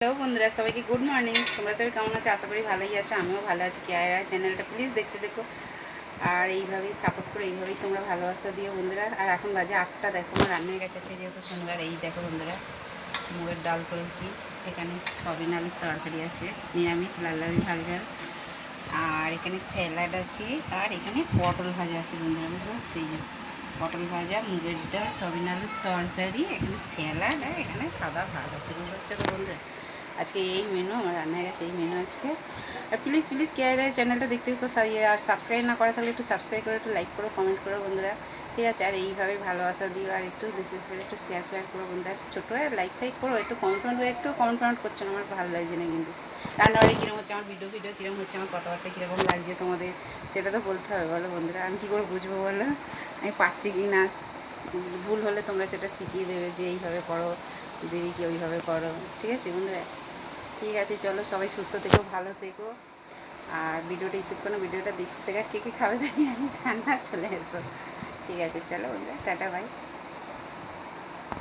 Hello বন্ধুরা, সবাইকে good morning. তোমরা সবাই কেমন আছো? আশা করি ভালোই আছো, আমিও ভালো আছি। কেয়ারা চ্যানেলটা প্লিজ দেখতে দেখো, আর এইভাবেই সাপোর্ট করো, এইভাবেই তোমরা ভালোবাসা দিও বন্ধুরা। আর এখন বাজে 8টা, দেখো আমার রান্নার গেছে আছে, যেহেতু শনিবার। এই দেখো বন্ধুরা, মুগের ডাল করেছি, এখানে সবিন আলুর তরকারি আছে, নিরামিষ লাল লাল ঝাল ঝাল, আর এখানে স্যালাড আছে, আর এখানে পটল ভাজা আছে বন্ধুরা, বুঝতে পারছি। এই যে পটল ভাজা, মুগের ডাল, সবিন আলুর তরকারি, এখানে স্যালাড, আর এখানে সাদা ভাত আছে, বুঝতে পারছো তো বন্ধুরা। আজকে এই মেনু আমার রান্নায় গেছে, এই মেনু আজকে। আর প্লিজ প্লিজ কেয়ার চ্যানেলটা দেখতে দেখো, আর সাবস্ক্রাইব না করা থাকলে একটু সাবস্ক্রাইব করো, একটু লাইক করো, কমেন্ট করো বন্ধুরা, ঠিক আছে। আর এইভাবে ভালোবাসা দিও, আর একটু বিশেষ করে একটু শেয়ার করো বন্ধুরা, ছোটো আর লাইক ফাইক করো, একটু কমেন্ট করছো না, আমার ভালো লাগছে না কিন্তু। রান্নাবাড়ি কীরকম হচ্ছে, আমার ভিডিও কীরকম হচ্ছে, আমার কথাবার্তা কীরকম লাগছে তোমাদের, সেটা তো বলতে হবে বলো বন্ধুরা। আমি কী করে বুঝবো বলো আমি পারছি কি না? ভুল হলে তোমরা সেটা শিখিয়ে দেবে যে এইভাবে করো দিদি, কি ওইভাবে করো, ঠিক আছে বন্ধুরা। ঠিক আছে, চলো সবাই সুস্থ থেকো, ভালো থেকো, আর ভিডিওটা স্কিপ করো, ভিডিওটা দেখতে থেকে কে কে খাবে তাই আমি রান্না চলে এসো, ঠিক আছে। চলো বন্ধুরা, টাটা, বাই।